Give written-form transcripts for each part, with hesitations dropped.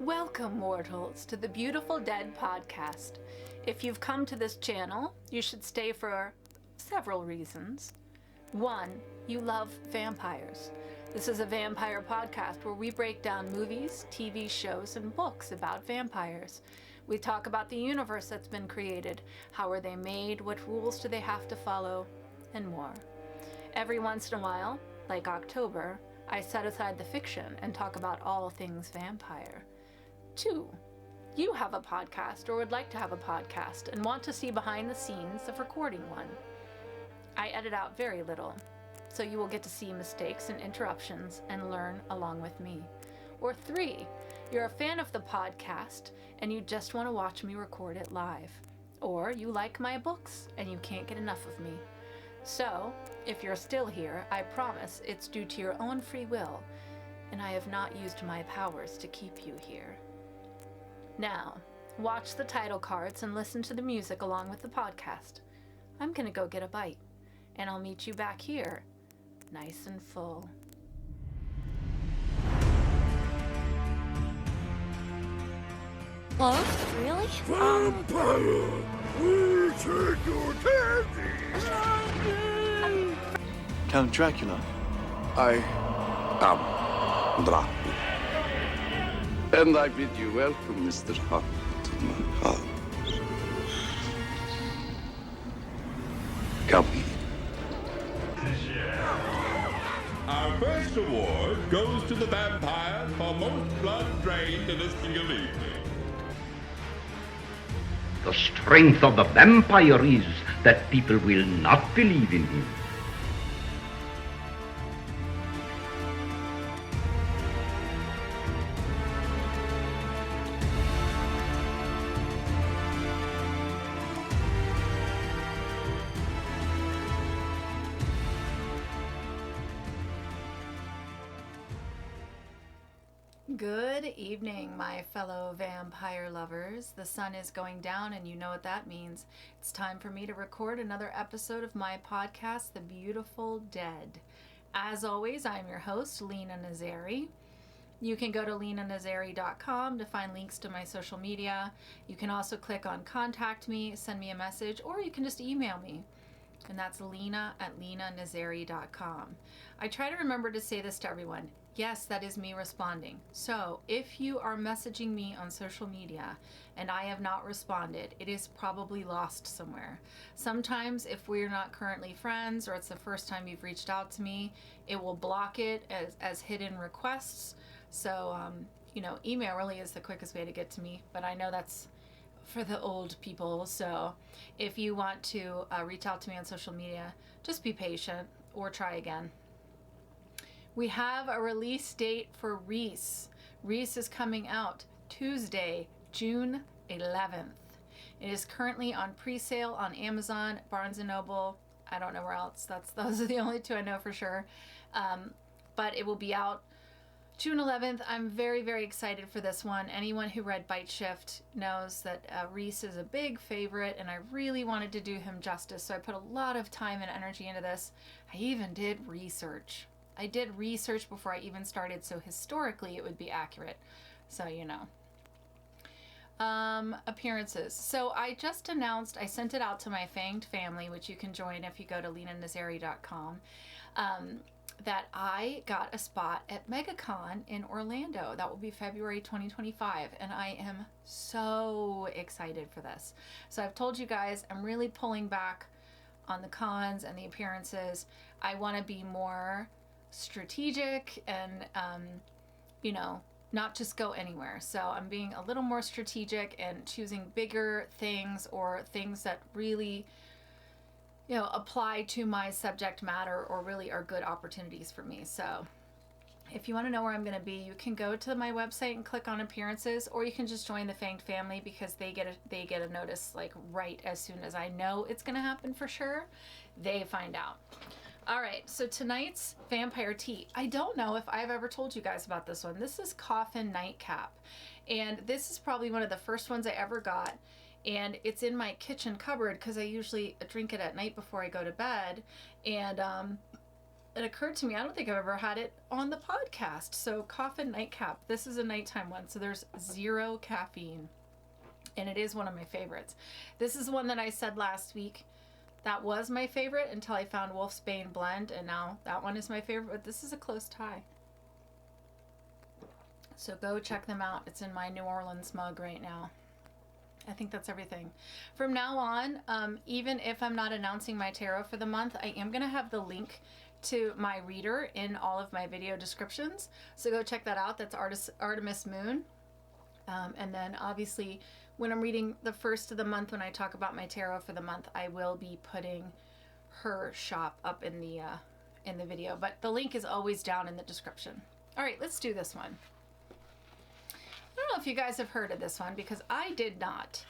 Welcome, mortals, to the Beautiful Dead podcast. If you've come to this channel, you should stay for several reasons. One, you love vampires. This is a vampire podcast where we break down movies, TV shows, and books about vampires. We talk about the universe that's been created, how are they made, what rules do they have to follow, and more. Every once in a while, like October, I set aside the fiction and talk about all things vampire. 2, you have a podcast or would like to have a podcast and want to see behind the scenes of recording one. I edit out very little, so you will get to see mistakes and interruptions and learn along with me. Or 3, you're a fan of the podcast and you just want to watch me record it live. Or you like my books and you can't get enough of me. So, if you're still here, I promise it's due to your own free will, and I have not used my powers to keep you here. Now, watch the title cards and listen to the music along with the podcast. I'm gonna go get a bite, and I'll meet you back here, nice and full. Hello? Really? Vampire! We take your candy! Count Dracula. I am Dracula. And I bid you welcome, Mr. Hunt, to my house. Come. Our first award goes to the vampire for most blood drained in a single evening. The strength of the vampire is that people will not believe in him. Good evening, my fellow vampire lovers. The sun is going down, and you know what that means. It's time for me to record another episode of my podcast, The Beautiful Dead. As always, I'm your host, Lena Nazari. You can go to lenanazari.com to find links to my social media. You can also click on Contact Me, send me a message, or you can just email me. And that's lena@lenanazari.com. I try to remember to say this to everyone. Yes, that is me responding. So if you are messaging me on social media and I have not responded, it is probably lost somewhere. Sometimes if we're not currently friends or it's the first time you've reached out to me, it will block it as hidden requests. So, email really is the quickest way to get to me, but I know that's for the old people. So if you want to reach out to me on social media, just be patient or try again. We have a release date for Reese. Reese is coming out Tuesday, June 11th. It is currently on pre-sale on Amazon, Barnes & Noble. I don't know where else. Those are the only two I know for sure. But it will be out June 11th. I'm very, very excited for this one. Anyone who read Bite Shift knows that Reese is a big favorite, and I really wanted to do him justice, so I put a lot of time and energy into this. I even did research. I did research before I even started, so historically it would be accurate. So, you know. Appearances. So I just announced, I sent it out to my Fanged family, which you can join if you go to lenanazari.com, that I got a spot at MegaCon in Orlando. That will be February 2025, and I am so excited for this. So I've told you guys, I'm really pulling back on the cons and the appearances. I want to be more strategic and not just go anywhere. So I'm being a little more strategic and choosing bigger things or things that really apply to my subject matter or really are good opportunities for me. So if you want to know where I'm going to be, you can go to my website and click on appearances, or you can just join the Fanged family because they get a notice like right as soon as I know it's going to happen for sure. They find out. All right, so tonight's vampire tea. I don't know if I've ever told you guys about this one. This is Coffin Nightcap, and this is probably one of the first ones I ever got, and it's in my kitchen cupboard because I usually drink it at night before I go to bed, and it occurred to me, I don't think I've ever had it on the podcast. So Coffin Nightcap. This is a nighttime one, so there's 0 caffeine. And it is one of my favorites. This is one that I said last week that was my favorite until I found Wolfsbane Blend, and now that one is my favorite, but this is a close tie. So go check them out. It's in my New Orleans mug right now. I think that's everything. From now on, even if I'm not announcing my tarot for the month, I am going to have the link to my reader in all of my video descriptions. So go check that out. That's Artemis Moon. And then obviously when I'm reading the first of the month, when I talk about my tarot for the month, I will be putting her shop up in the video, but the link is always down in the description. All right, let's do this one. I don't know if you guys have heard of this one, because I did not.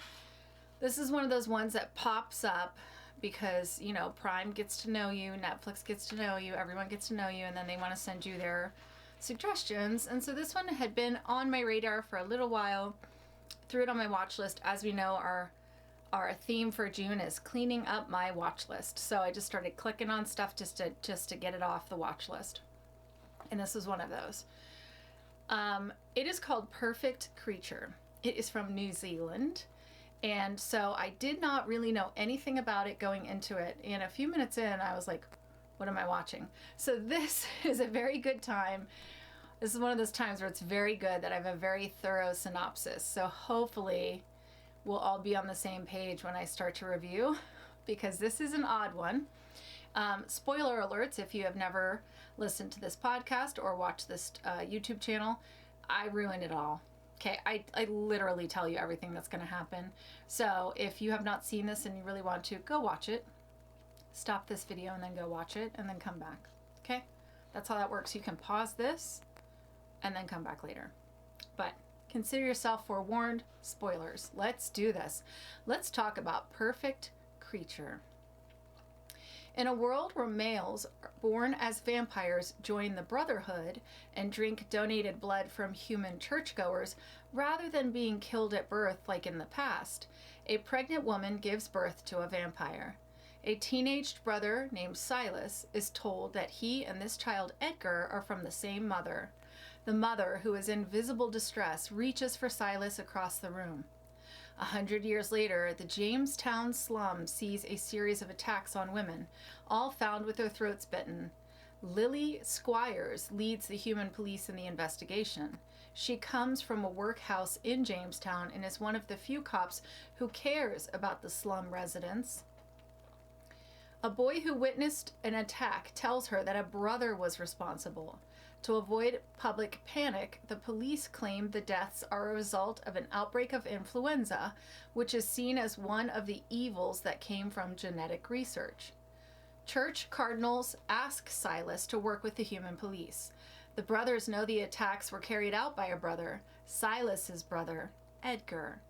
This is one of those ones that pops up because, you know, Prime gets to know you, Netflix gets to know you, everyone gets to know you, and then they want to send you their suggestions. And so this one had been on my radar for a little while. Threw it on my watch list. As we know, our theme for June is cleaning up my watch list. So I just started clicking on stuff just to get it off the watch list. And this is one of those. It is called Perfect Creature. It is from New Zealand. And so I did not really know anything about it going into it. And a few minutes in, I was like, what am I watching? So this is a very good time. This is one of those times where it's very good that I have a very thorough synopsis. So hopefully we'll all be on the same page when I start to review, because this is an odd one. Spoiler alerts, if you have never listened to this podcast or watched this YouTube channel, I ruin it all. Okay, I literally tell you everything that's going to happen. So if you have not seen this and you really want to, go watch it. Stop this video and then go watch it and then come back. Okay, that's how that works. You can pause this and then come back later. But consider yourself forewarned. Spoilers. Let's do this. Let's talk about Perfect Creature. In a world where males born as vampires join the Brotherhood and drink donated blood from human churchgoers rather than being killed at birth like in the past, a pregnant woman gives birth to a vampire. A teenaged brother named Silas is told that he and this child Edgar are from the same mother. The mother, who is in visible distress, reaches for Silas across the room. 100 years later, the Jamestown slum sees a series of attacks on women, all found with their throats bitten. Lily Squires leads the human police in the investigation. She comes from a workhouse in Jamestown and is one of the few cops who cares about the slum residents. A boy who witnessed an attack tells her that a brother was responsible. To avoid public panic, the police claim the deaths are a result of an outbreak of influenza, which is seen as one of the evils that came from genetic research. Church cardinals ask Silas to work with the human police. The brothers know the attacks were carried out by a brother, Silas's brother, Edgar.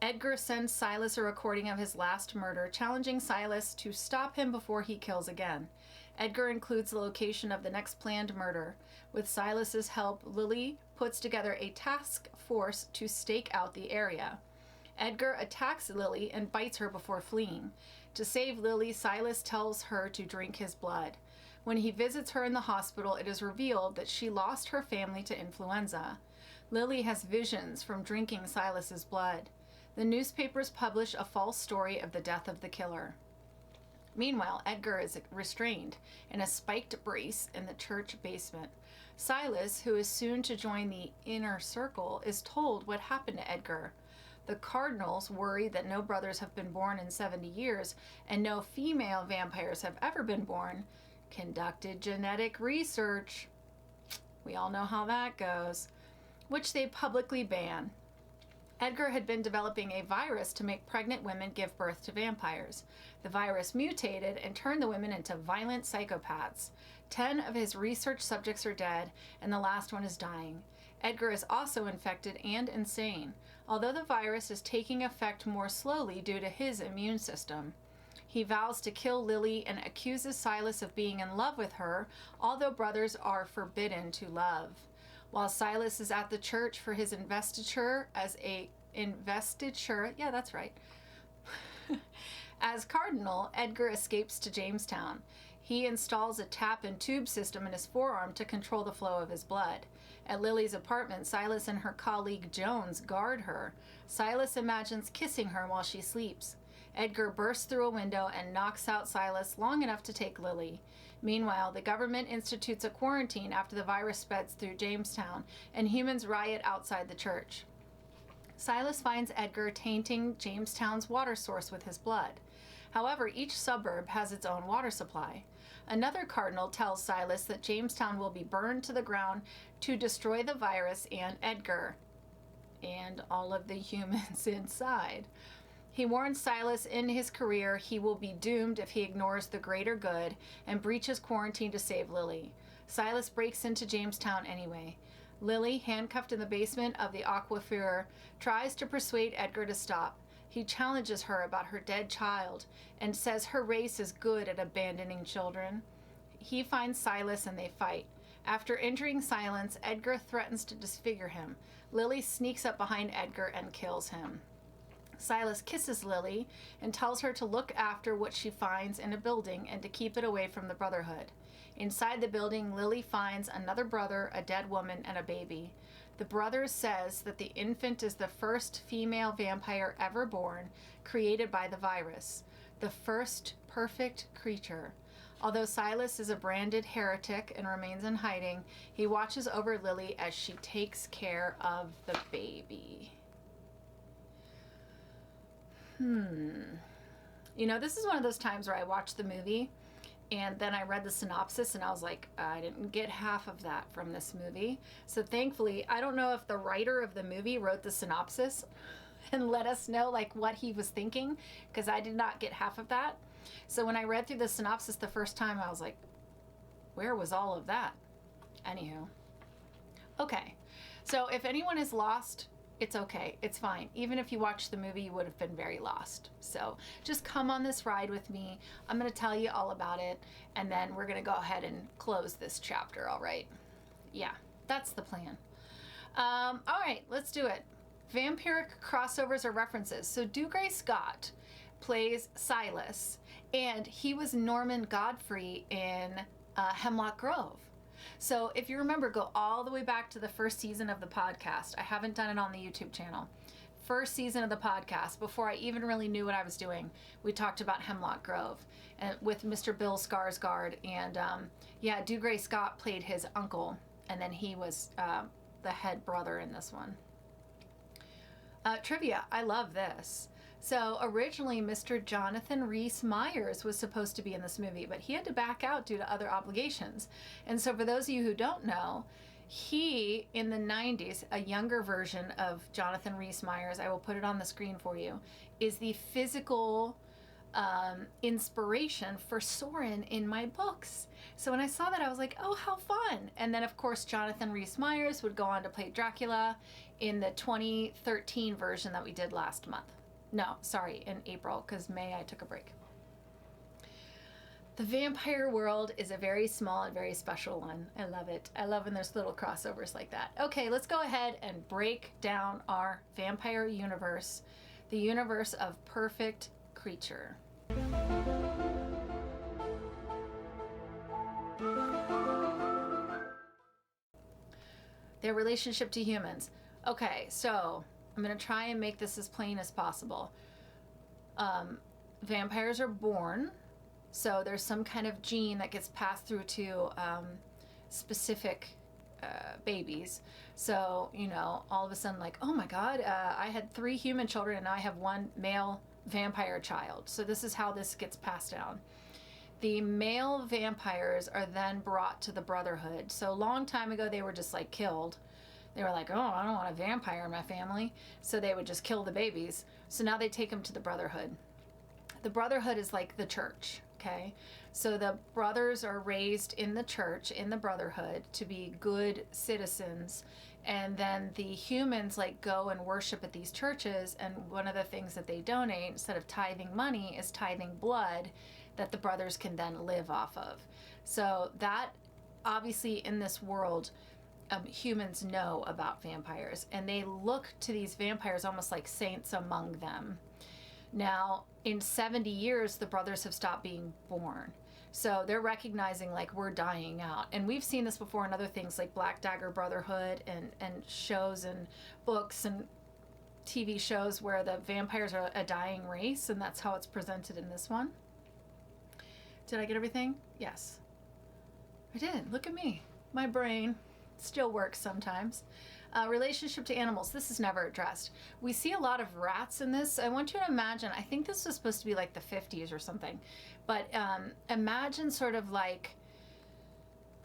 Edgar sends Silas a recording of his last murder, challenging Silas to stop him before he kills again. Edgar includes the location of the next planned murder. With Silas's help, Lily puts together a task force to stake out the area. Edgar attacks Lily and bites her before fleeing. To save Lily, Silas tells her to drink his blood. When he visits her in the hospital, it is revealed that she lost her family to influenza. Lily has visions from drinking Silas's blood. The newspapers publish a false story of the death of the killer. Meanwhile, Edgar is restrained in a spiked brace in the church basement. Silas, who is soon to join the inner circle, is told what happened to Edgar. The cardinals, worried that no brothers have been born in 70 years and no female vampires have ever been born, conducted genetic research. We all know how that goes, which they publicly ban. Edgar had been developing a virus to make pregnant women give birth to vampires. The virus mutated and turned the women into violent psychopaths. 10 of his research subjects are dead, and the last one is dying. Edgar is also infected and insane, although the virus is taking effect more slowly due to his immune system. He vows to kill Lily and accuses Silas of being in love with her, although brothers are forbidden to love. While Silas is at the church for his investiture, yeah, that's right. As cardinal, Edgar escapes to Jamestown. He installs a tap and tube system in his forearm to control the flow of his blood. At Lily's apartment, Silas and her colleague Jones guard her. Silas imagines kissing her while she sleeps. Edgar bursts through a window and knocks out Silas long enough to take Lily. Meanwhile, the government institutes a quarantine after the virus spreads through Jamestown, and humans riot outside the church. Silas finds Edgar tainting Jamestown's water source with his blood. However, each suburb has its own water supply. Another cardinal tells Silas that Jamestown will be burned to the ground to destroy the virus and Edgar, and all of the humans inside. He warns Silas in his career he will be doomed if he ignores the greater good and breaches quarantine to save Lily. Silas breaks into Jamestown anyway. Lily, handcuffed in the basement of the aquifer, tries to persuade Edgar to stop. He challenges her about her dead child and says her race is good at abandoning children. He finds Silas and they fight. After injuring Silas, Edgar threatens to disfigure him. Lily sneaks up behind Edgar and kills him. Silas kisses Lily and tells her to look after what she finds in a building and to keep it away from the Brotherhood. Inside the building, Lily finds another brother, a dead woman, and a baby. The brother says that the infant is the first female vampire ever born, created by the virus, the first perfect creature. Although Silas is a branded heretic and remains in hiding, he watches over Lily as she takes care of the baby. You know, this is one of those times where I watched the movie and then I read the synopsis and I was like, I didn't get half of that from this movie. So thankfully, I don't know if the writer of the movie wrote the synopsis and let us know like what he was thinking, because I did not get half of that. So when I read through the synopsis the first time, I was like, where was all of that? Anywho. Okay. So if anyone is lost, it's okay. It's fine. Even if you watched the movie, you would have been very lost. So just come on this ride with me. I'm going to tell you all about it, and then we're going to go ahead and close this chapter, all right? Yeah, that's the plan. All right, let's do it. Vampiric crossovers or references. So Dougray Scott plays Silas, and he was Norman Godfrey in Hemlock Grove. So if you remember, go all the way back to the first season of the podcast. I haven't done it on the YouTube channel. First season of the podcast, before I even really knew what I was doing, we talked about Hemlock Grove and with Mr. Bill Skarsgård. And yeah, Dougray Scott played his uncle, and then he was the head brother in this one. Trivia, I love this. So originally, Mr. Jonathan Rhys-Meyers was supposed to be in this movie, but he had to back out due to other obligations. And so for those of you who don't know, he, in the 90s, a younger version of Jonathan Rhys-Meyers, I will put it on the screen for you, is the physical inspiration for Soren in my books. So when I saw that, I was like, oh, how fun. And then, of course, Jonathan Rhys-Meyers would go on to play Dracula in the 2013 version that we did last month. No, sorry, in April, because May I took a break. The vampire world is a very small and very special one. I love it. I love when there's little crossovers like that. Okay, let's go ahead and break down our vampire universe, the universe of perfect creature. Their relationship to humans. Okay, so I'm going to try and make this as plain as possible. Vampires are born, so there's some kind of gene that gets passed through to specific babies. So, you know, all of a sudden, like, oh my God, I had 3 human children and now I have 1 male vampire child. So this is how this gets passed down. The male vampires are then brought to the Brotherhood. So a long time ago, they were just like killed. They were like, oh, I don't want a vampire in my family. So they would just kill the babies. So now they take them to the Brotherhood. The Brotherhood is like the church, okay? So the brothers are raised in the church, in the Brotherhood, to be good citizens. And then the humans like go and worship at these churches. And one of the things that they donate, instead of tithing money, is tithing blood that the brothers can then live off of. So that, obviously, in this world, humans know about vampires, and they look to these vampires almost like saints among them. Now, in 70 years, the brothers have stopped being born. So they're recognizing like we're dying out. And we've seen this before in other things like Black Dagger Brotherhood and shows and books and TV shows where the vampires are a dying race, and that's how it's presented in this one. Did I get everything? Yes. I did. Look at me. My brain still works sometimes. Relationship to animals. This is never addressed. We see a lot of rats in this. I want you to imagine, I think this was supposed to be like the 50s or something, but imagine sort of like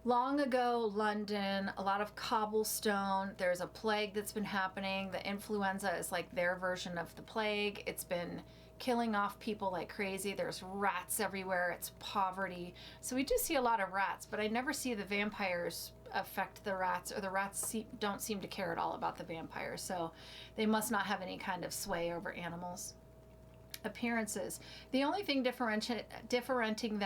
long ago London, a lot of cobblestone. There's a plague that's been happening. The influenza is like their version of the plague. It's been killing off people like crazy. There's rats everywhere. It's poverty. So we do see a lot of rats, but I never see the vampires affect the rats, or the rats don't seem to care at all about the vampires. So they must not have any kind of sway over animals. Appearances. The only thing differentiating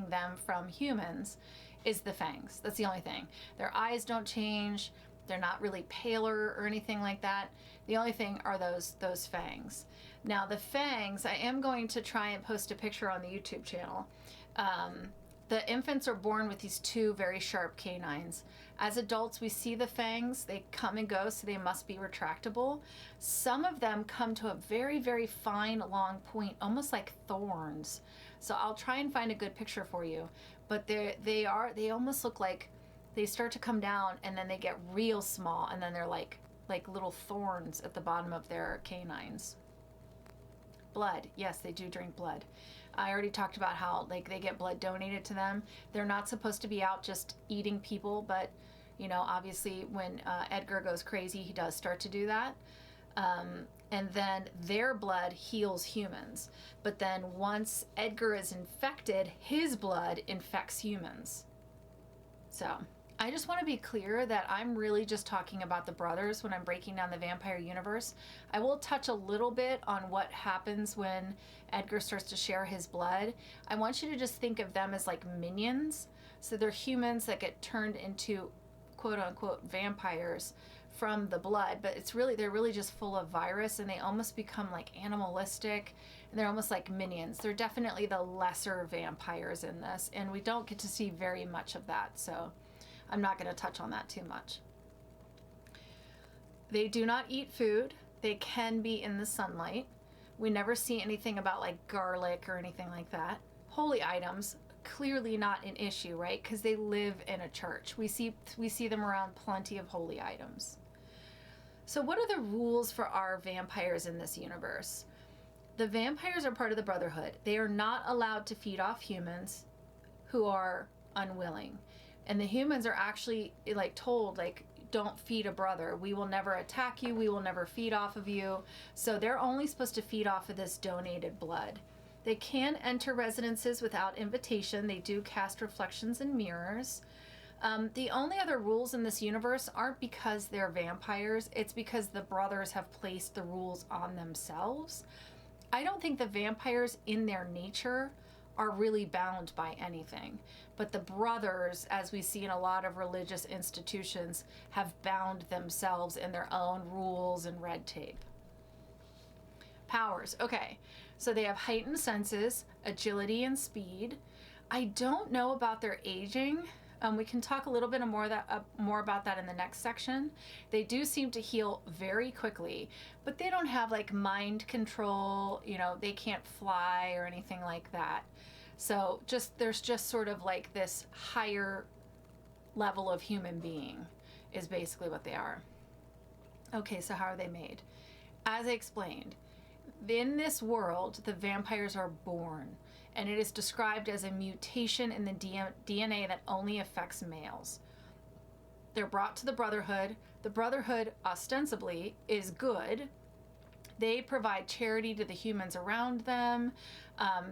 them from humans is the fangs. That's the only thing. Their eyes don't change. They're not really paler or anything like that. The only thing are those fangs. Now the fangs, I am going to try and post a picture on the YouTube channel. The infants are born with these two very sharp canines. As adults, we see the fangs. They come and go, so they must be retractable. Some of them come to a very, very fine, long point, almost like thorns. So I'll try and find a good picture for you. But they almost look like they start to come down, and then they get real small, and then they're like little thorns at the bottom of their canines. Blood. Yes, they do drink blood. I already talked about how like they get blood donated to them. They're not supposed to be out just eating people, but you know, obviously when Edgar goes crazy, he does start to do that. And then their blood heals humans. But then once Edgar is infected, his blood infects humans. So I just want to be clear that I'm really just talking about the brothers when I'm breaking down the vampire universe. I will touch a little bit on what happens when Edgar starts to share his blood. I want you to just think of them as like minions. So they're humans that get turned into quote unquote vampires from the blood, but they're really just full of virus, and they almost become like animalistic, and they're almost like minions. They're definitely the lesser vampires in this, and we don't get to see very much of that, so I'm not going to touch on that too much. They do not eat food. They can be in the sunlight. We never see anything about like garlic or anything like that. Holy items, clearly not an issue, right? Because they live in a church. We see them around plenty of holy items. So what are the rules for our vampires in this universe? The vampires are part of the Brotherhood. They are not allowed to feed off humans who are unwilling. And the humans are actually like told, like, don't feed a brother. We will never attack you. We will never feed off of you. So they're only supposed to feed off of this donated blood. They can enter residences without invitation. They do cast reflections in mirrors. The only other rules in this universe aren't because they're vampires. It's because the brothers have placed the rules on themselves. I don't think the vampires in their nature are really bound by anything. But the brothers, as we see in a lot of religious institutions, have bound themselves in their own rules and red tape. Powers. Okay, so they have heightened senses, agility, and speed. I don't know about their aging. We can talk a little bit more about that in the next section. They do seem to heal very quickly, but they don't have like mind control. You know, they can't fly or anything like that. So there's just sort of like this higher level of human being is basically what they are. Okay, so how are they made? As I explained, in this world, the vampires are born, and it is described as a mutation in the DNA that only affects males. They're brought to the Brotherhood. The Brotherhood, ostensibly, is good. They provide charity to the humans around them.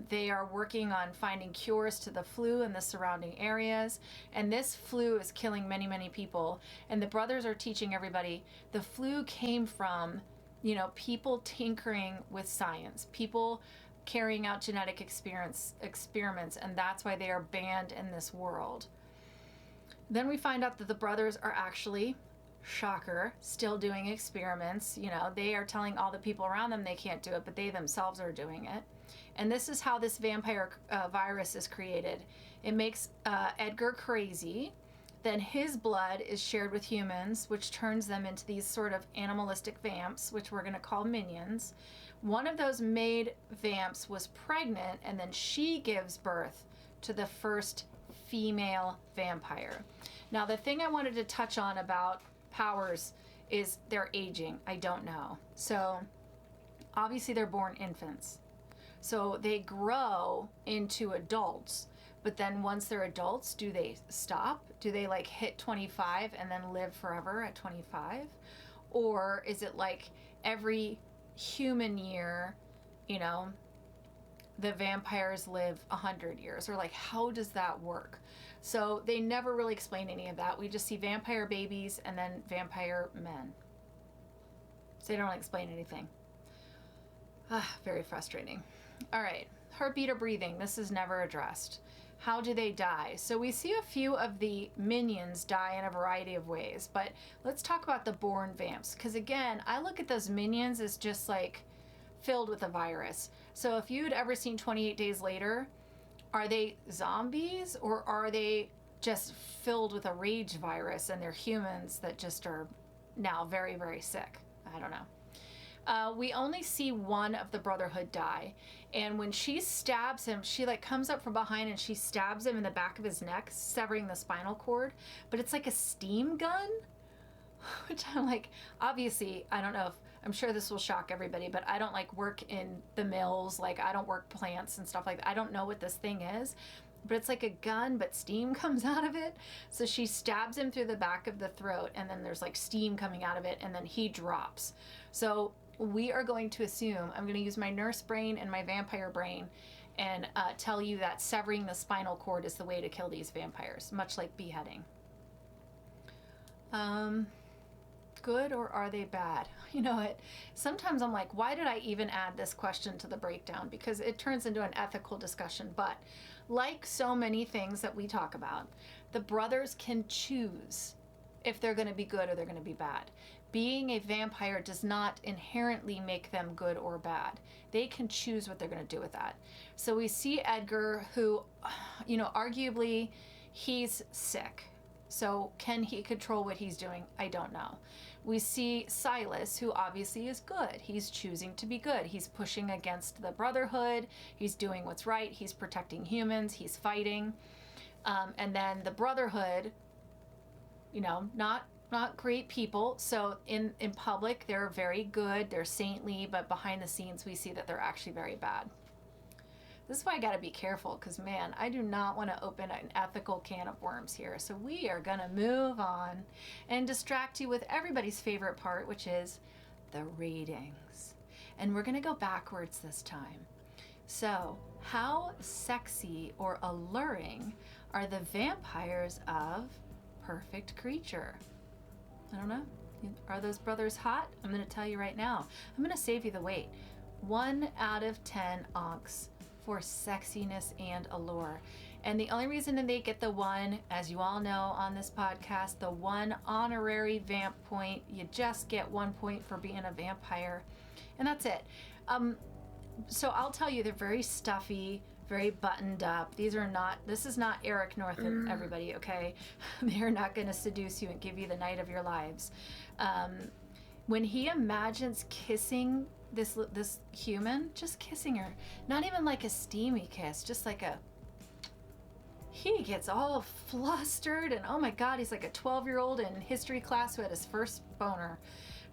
They are working on finding cures to the flu in the surrounding areas. And this flu is killing many, many people. And the brothers are teaching everybody the flu came from, you know, people tinkering with science, people carrying out genetic experiments, and that's why they are banned in this world. Then we find out that the brothers are actually shocker, still doing experiments. You know, they are telling all the people around them they can't do it, but they themselves are doing it. And this is how this vampire virus is created. It makes Edgar crazy. Then his blood is shared with humans, which turns them into these sort of animalistic vamps, which we're going to call minions. One of those maid vamps was pregnant, and then she gives birth to the first female vampire. Now, the thing I wanted to touch on about powers is their aging. I don't know. So, obviously, they're born infants. So, they grow into adults. But then once they're adults, do they stop? Do they like hit 25 and then live forever at 25? Or is it like every human year, you know, the vampires live 100 years? Or like, how does that work? So they never really explain any of that. We just see vampire babies and then vampire men. So they don't explain anything. Very frustrating. All right, heartbeat or breathing. This is never addressed. How do they die? So we see a few of the minions die in a variety of ways, but let's talk about the born vamps. Because again, I look at those minions as just like filled with a virus. So if you'd ever seen 28 Days Later, are they zombies or are they just filled with a rage virus and they're humans that just are now very, very sick? I don't know. We only see one of the Brotherhood die. And when she stabs him, she like comes up from behind and she stabs him in the back of his neck, severing the spinal cord. But it's like a steam gun, which I'm like, obviously, I don't know if, I'm sure this will shock everybody, but I don't like work in the mills. Like I don't work plants and stuff like that. I don't know what this thing is. But it's like a gun, but steam comes out of it. So she stabs him through the back of the throat, and then there's like steam coming out of it, and then he drops. So we are going to assume, I'm going to use my nurse brain and my vampire brain and tell you that severing the spinal cord is the way to kill these vampires, much like beheading. Good, or are they bad? You know what? Sometimes I'm like, why did I even add this question to the breakdown? Because it turns into an ethical discussion. But like so many things that we talk about, the brothers can choose if they're going to be good or they're going to be bad. Being a vampire does not inherently make them good or bad. They can choose what they're going to do with that. So we see Edgar, who, you know, arguably he's sick. So can he control what he's doing? I don't know. We see Silas, who obviously is good. He's choosing to be good. He's pushing against the Brotherhood. He's doing what's right. He's protecting humans. He's fighting. And then the Brotherhood, you know, not great people. So in public, they're very good. They're saintly, but behind the scenes, we see that they're actually very bad. This is why I got to be careful because, man, I do not want to open an ethical can of worms here. So we are going to move on and distract you with everybody's favorite part, which is the ratings. And we're going to go backwards this time. So how sexy or alluring are the vampires of Perfect Creature? I don't know. Are those brothers hot? I'm going to tell you right now. I'm going to save you the wait. 1 out of 10 onks for sexiness and allure. And the only reason that they get the 1, as you all know on this podcast, the 1 honorary vamp point, you just get 1 point for being a vampire. And that's it. So I'll tell you, they're very stuffy, very buttoned up. This is not Eric North and everybody, okay? They're not going to seduce you and give you the night of your lives. When he imagines kissing this human, just kissing her, not even like a steamy kiss, just like he gets all flustered and oh my God, he's like a 12-year-old in history class who had his first boner.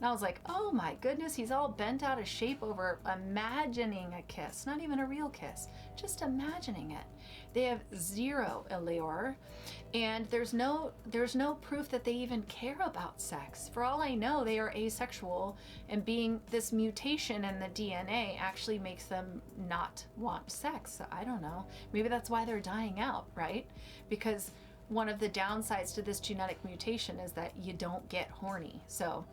And I was like, oh my goodness, he's all bent out of shape over imagining a kiss, not even a real kiss, just imagining it. They have zero allure, and there's no proof that they even care about sex. For all I know, they are asexual, and being this mutation in the DNA actually makes them not want sex. So I don't know. Maybe that's why they're dying out, right? Because one of the downsides to this genetic mutation is that you don't get horny. So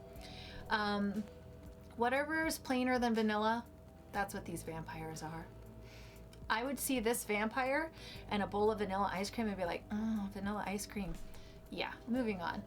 whatever is plainer than vanilla, that's what these vampires are. I would see this vampire and a bowl of vanilla ice cream and be like, oh, vanilla ice cream. Yeah, moving on.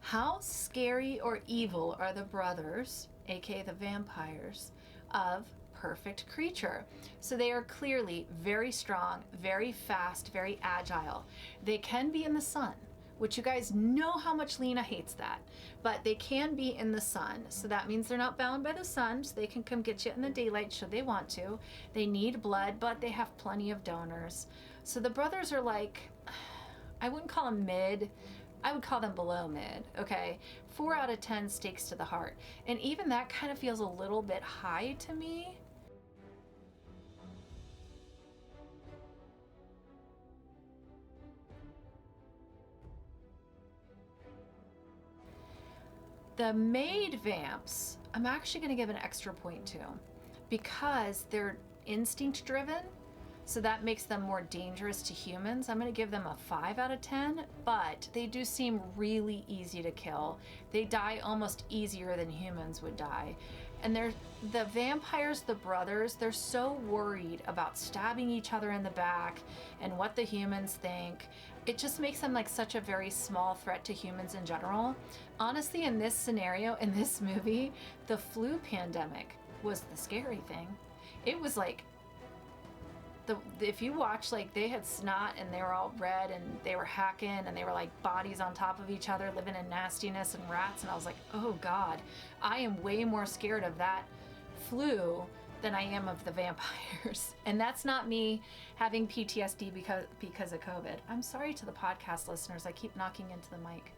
How scary or evil are the brothers, aka the vampires, of Perfect Creature? So they are clearly very strong, very fast, very agile. They can be in the sun, which you guys know how much Lena hates that, but they can be in the sun. So that means they're not bound by the sun, so they can come get you in the daylight should they want to. They need blood, but they have plenty of donors. So the brothers are like, I wouldn't call them mid, I would call them below mid, okay? 4 out of 10 stakes to the heart. And even that kind of feels a little bit high to me. The maid vamps, I'm actually gonna give an extra point to, because they're instinct driven. So that makes them more dangerous to humans. I'm going to give them a 5 out of 10, but they do seem really easy to kill. They die almost easier than humans would die. And the vampires, the brothers, they're so worried about stabbing each other in the back and what the humans think. It just makes them like such a very small threat to humans in general. Honestly, in this scenario, in this movie, the flu pandemic was the scary thing. It was like, if you watch, like, they had snot and they were all red and they were hacking and they were like bodies on top of each other living in nastiness and rats, and I was like, oh God, I am way more scared of that flu than I am of the vampires. And that's not me having PTSD because of COVID. I'm sorry to the podcast listeners, I keep knocking into the mic.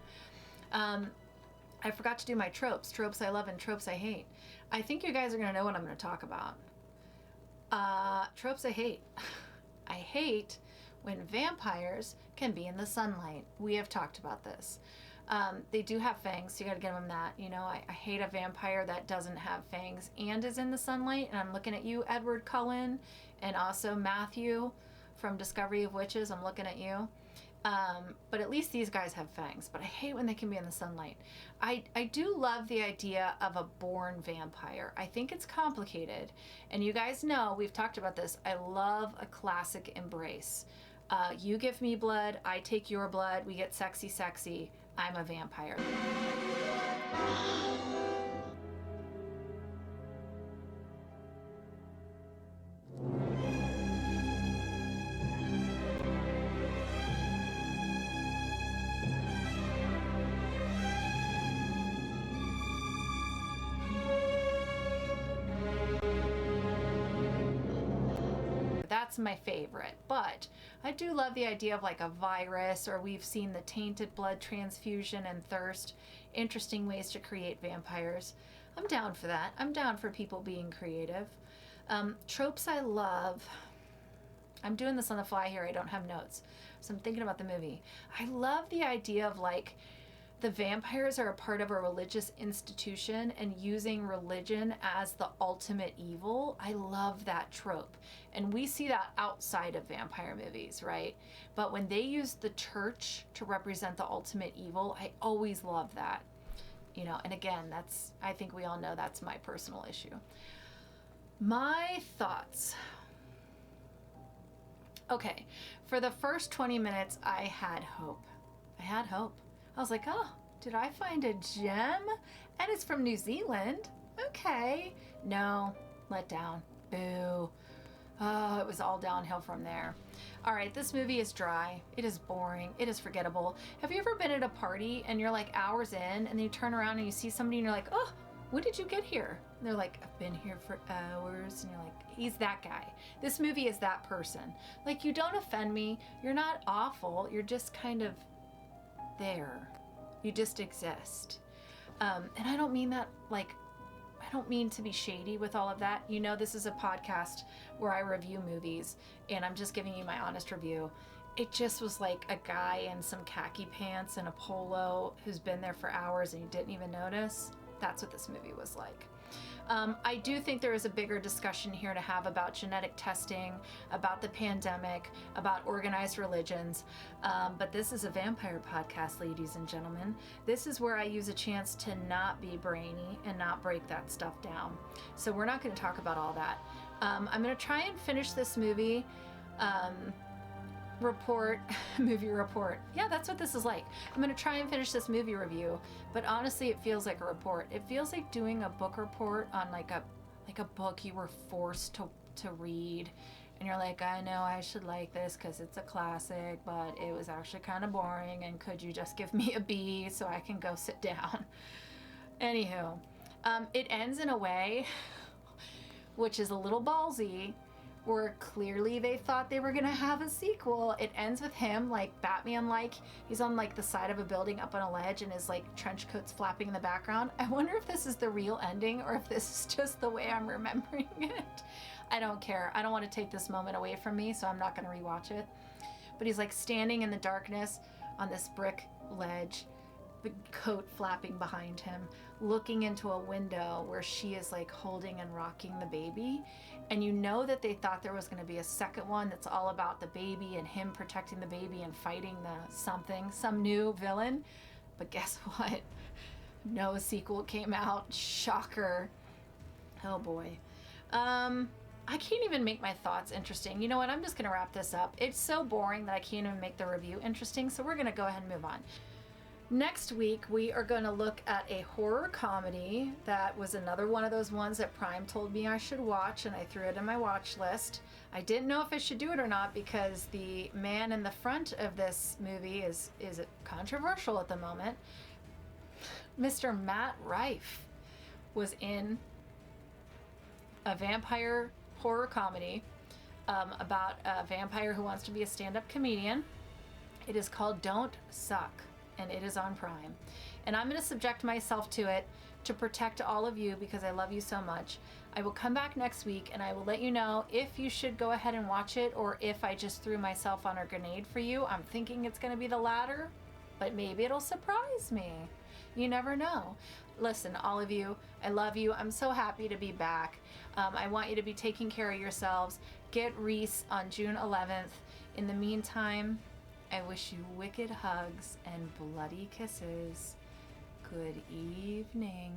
I forgot to do my tropes I love and tropes I hate. I think you guys are gonna know what I'm gonna talk about. Tropes I hate. I hate when vampires can be in the sunlight. We have talked about this. They do have fangs, so you gotta give them that. You know, I hate a vampire that doesn't have fangs and is in the sunlight. And I'm looking at you, Edward Cullen, and also Matthew from Discovery of Witches. I'm looking at you. But at least these guys have fangs. But I hate when they can be in the sunlight. I do love the idea of a born vampire. I think it's complicated. And you guys know, we've talked about this, I love a classic embrace. You give me blood, I take your blood, we get sexy, sexy, I'm a vampire. That's my favorite, but I do love the idea of like a virus, or we've seen the tainted blood transfusion and thirst. Interesting ways to create vampires. I'm down for that. I'm down for people being creative. Tropes I love. I'm doing this on the fly here. I don't have notes, so I'm thinking about the movie. I love the idea of like the vampires are a part of a religious institution and using religion as the ultimate evil. I love that trope. And we see that outside of vampire movies, right? But when they use the church to represent the ultimate evil, I always love that. You know, and again, I think we all know that's my personal issue. My thoughts. Okay, for the first 20 minutes, I had hope. I was like, oh, did I find a gem? And it's from New Zealand. Okay. No, let down. Boo. Oh, it was all downhill from there. All right, this movie is dry. It is boring. It is forgettable. Have you ever been at a party and you're like hours in and then you turn around and you see somebody and you're like, oh, when did you get here? And they're like, I've been here for hours. And you're like, he's that guy. This movie is that person. Like, you don't offend me. You're not awful. You're just kind of there. You just exist. And I don't mean that like, I don't mean to be shady with all of that. You know, this is a podcast where I review movies and I'm just giving you my honest review. It just was like a guy in some khaki pants and a polo who's been there for hours and you didn't even notice. That's what this movie was like. I do think there is a bigger discussion here to have about genetic testing, about the pandemic, about organized religions. But this is a vampire podcast, ladies and gentlemen. This is where I use a chance to not be brainy and not break that stuff down. So we're not going to talk about all that. I'm going to try and finish this movie movie report. Yeah, that's what this is like. I'm going to try and finish this movie review, but honestly, it feels like a report. It feels like doing a book report on like a book you were forced to read, and you're like, I know I should like this because it's a classic, but it was actually kind of boring, and could you just give me a B so I can go sit down? Anywho, it ends in a way which is a little ballsy, where clearly they thought they were gonna have a sequel. It ends with him, like Batman-like. He's on like the side of a building up on a ledge and his like trench coat's flapping in the background. I wonder if this is the real ending or if this is just the way I'm remembering it. I don't care. I don't want to take this moment away from me, so I'm not gonna rewatch it. But he's like standing in the darkness on this brick ledge, the coat flapping behind him, looking into a window where she is like holding and rocking the baby. And you know that they thought there was going to be a second one that's all about the baby and him protecting the baby and fighting some new villain. But guess what? No sequel came out. Shocker. Oh boy. I can't even make my thoughts interesting. You know what? I'm just going to wrap this up. It's so boring that I can't even make the review interesting, so we're going to go ahead and move on. Next week, we are going to look at a horror comedy that was another one of those ones that Prime told me I should watch, and I threw it in my watch list. I didn't know if I should do it or not because the man in the front of this movie is controversial at the moment. Mr. Matt Rife was in a vampire horror comedy about a vampire who wants to be a stand-up comedian. It is called Don't Suck, and it is on Prime. And I'm going to subject myself to it to protect all of you because I love you so much. I will come back next week and I will let you know if you should go ahead and watch it or if I just threw myself on a grenade for you. I'm thinking it's going to be the latter, but maybe it'll surprise me. You never know. Listen, all of you, I love you. I'm so happy to be back. I want you to be taking care of yourselves. Get Reese on June 11th. In the meantime, I wish you wicked hugs and bloody kisses. Good evening.